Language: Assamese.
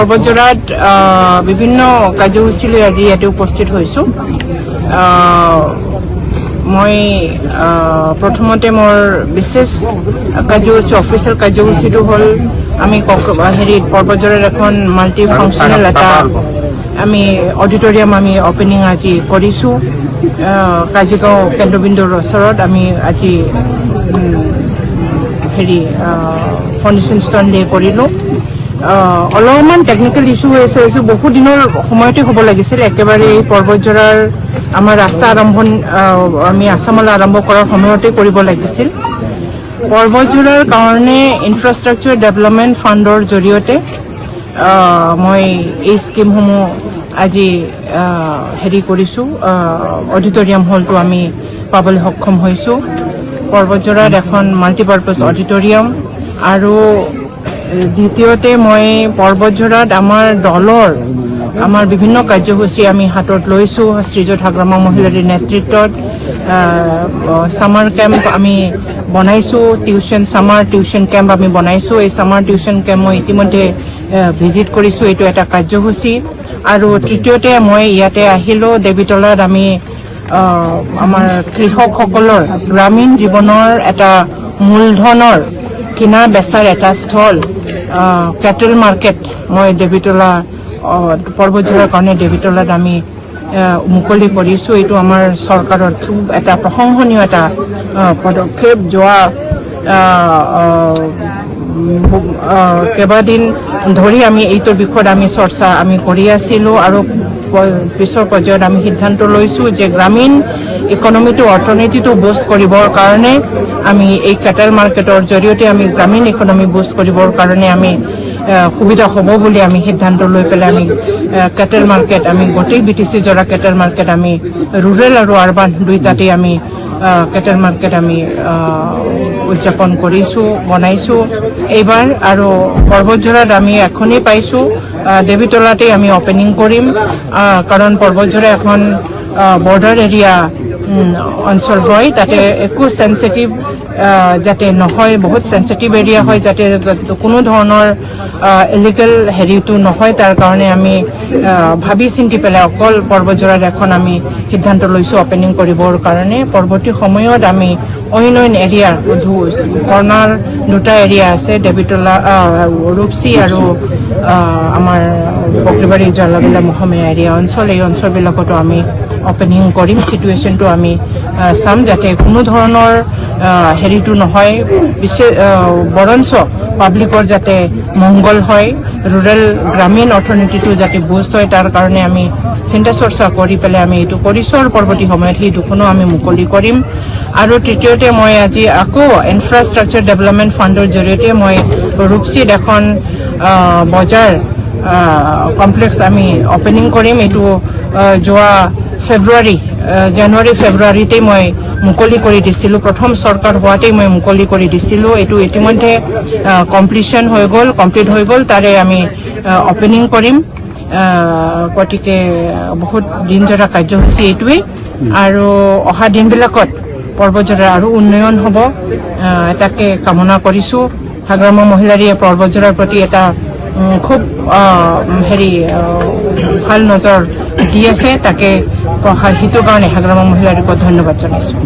পৰ্বতজোৰাত বিভিন্ন কাৰ্যসূচী লৈ আজি ইয়াতে উপস্থিত হৈছোঁ। মই প্ৰথমতে মোৰ বিশেষ কাৰ্যসূচী অফিচিয়েল কাৰ্যসূচীটো হ'ল আমি পৰ্বতজোৰাত এখন মাল্টি ফাংচনেল এটা আমি অডিটৰিয়াম আমি অপেনিং আজি কৰিছোঁ। কাজিগাঁও কেন্দ্ৰবিন্দুৰ ওচৰত আমি আজি ফাউণ্ডেশ্যন ষ্টন ডে কৰিলোঁ। অলপমান টেকনিকেল ইছ্যু হৈ আছে, বহু দিনৰ সময়তে হ'ব লাগিছিল। একেবাৰে এই পৰ্বতজোৰাৰ আমাৰ ৰাস্তা আমি আছামলৈ আৰম্ভ কৰাৰ সময়তে কৰিব লাগিছিল। পৰ্বতজোৰাৰ কাৰণে ইনফ্ৰাষ্ট্ৰাকচাৰ ডেভেলপমেণ্ট ফাণ্ডৰ জৰিয়তে মই এই স্কিমসমূহ আজি কৰিছোঁ। অডিটৰিয়াম হলটো আমি পাবলৈ সক্ষম হৈছোঁ। পৰ্বতজোৰাত এখন মাল্টিপাৰ্পাছ অডিটৰিয়াম আৰু দ্বিতীয়তে মই পৰ্বতজোৰাত আমাৰ দলৰ বিভিন্ন কাৰ্যসূচী আমি হাতত লৈছোঁ। শ্ৰীযুত হাগ্ৰামা মহিলাৰীৰ নেতৃত্বত সামাৰ কেম্প আমি বনাইছোঁ, সামাৰ টিউশ্যন কেম্প আমি বনাইছোঁ। এই সামাৰ টিউশ্যন কেম্প মই ইতিমধ্যে ভিজিট কৰিছোঁ, এইটো এটা কাৰ্যসূচী। আৰু তৃতীয়তে মই ইয়াতে আহিলোঁ, দেৱীতলাত আমি আমাৰ কৃষকসকলৰ গ্ৰামীণ জীৱনৰ এটা মূলধনৰ কিনা বেচাৰ এটা স্থল কেটেল মাৰ্কেট মই দেৱীতলা পৰ্বতজোৰাৰ কাৰণে দেৱীতলাত আমি মুকলি কৰিছোঁ। এইটো আমাৰ চৰকাৰৰ খুব এটা প্ৰশংসনীয় এটা পদক্ষেপ। যোৱা কেইবাদিন ধৰি আমি এইটোৰ বিষয়ত আমি চৰ্চা কৰি আছিলোঁ আৰু পিছৰ পৰ্যায়ত আমি সিদ্ধান্ত লৈছোঁ যে গ্ৰামীণ ইকনমিটো অৰ্থনীতিটো বুষ্ট কৰিবৰ কাৰণে আমি এই কেটেল মাৰ্কেটৰ জৰিয়তে আমি গ্ৰামীণ ইকনমি বুষ্ট কৰিবৰ কাৰণে আমি সুবিধা হ'ব বুলি আমি সিদ্ধান্ত লৈ পেলাই আমি কেটেল মাৰ্কেট আমি গোটেই BTC জোৰা কেটেল মাৰ্কেট আমি ৰুৰেল আৰু আৰবান দুইটাতেই আমি কেটেল মাৰ্কেট আমি উদযাপন কৰিছোঁ, বনাইছোঁ এইবাৰ। আৰু পৰ্বতজোৰাত আমি এখনেই পাইছোঁ, দেৱীতলাতেই আমি অপেনিং কৰিম, কাৰণ পৰ্বতজোৰা এখন বৰ্ডাৰ এৰিয়া অঞ্চল হয়। তাতে একো চেনচিটিভ যাতে নহয়, বহুত চেনচিটিভ এৰিয়া হয়, যাতে কোনো ধৰণৰ ইলিগেল নহয়। তাৰ কাৰণে আমি ভাবি চিন্তি পেলাই অকল পৰ্বতজোৰাত এখন আমি সিদ্ধান্ত লৈছোঁ অপেনিং কৰিবৰ কাৰণে। পৰৱৰ্তী সময়ত আমি অইন এৰিয়াৰ কৰ্ণাৰ দুটা এৰিয়া আছে, দেৱীতলা ৰূপসী আৰু আমাৰ বকৰিবাৰী জলাবিলা মহমীয়া এৰিয়া অঞ্চল, এই অঞ্চলবিলাকতো আমি অপেনিং কৰিম। চিটুৱেশ্যনটো আমি চাম যাতে কোনো ধৰণৰ নহয়, বৰঞ্চ পাব্লিকৰ যাতে মংগল হয়, ৰুৰেল গ্ৰামীণ অৰ্থনীতিটো যাতে বুষ্ট হয়, তাৰ কাৰণে আমি চিন্তা চৰ্চা কৰি পেলাই আমি এইটো কৰিছোঁ আৰু পৰৱৰ্তী সময়ত সেই দুখনো আমি মুকলি কৰিম। আৰু তৃতীয়তে মই আজি আকৌ ইনফ্ৰাষ্ট্ৰাকচাৰ ডেভেলপমেণ্ট ফাণ্ডৰ জৰিয়তে মই ৰূপসীত এখন বজাৰ কমপ্লেক্স আমি অপেনিং কৰিম। এইটো যোৱা জানুৱাৰী ফেব্ৰুৱাৰীতেই মই মুকলি কৰি দিছিলোঁ, প্ৰথম চৰকাৰ হোৱাতেই মই মুকলি কৰি দিছিলোঁ। এইটো ইতিমধ্যে কমপ্লিট হৈ গ'ল, তাৰে আমি অপেনিং কৰিম। গতিকে বহুত দিনজোৰা কাৰ্যসূচী এইটোৱেই, আৰু অহা দিনবিলাকত পৰ্বতজোৰাৰ আৰু উন্নয়ন হ'ব তাকে কামনা কৰিছোঁ। হাগ্ৰামা মহিলাৰীয়ে পৰ্বতজোৰাৰ প্ৰতি এটা খুব ভাল নজৰ দি আছে, তাকে সেইটোৰ কাৰণে হাগ্ৰামা মহিলাৰীক ধন্যবাদ জনাইছোঁ।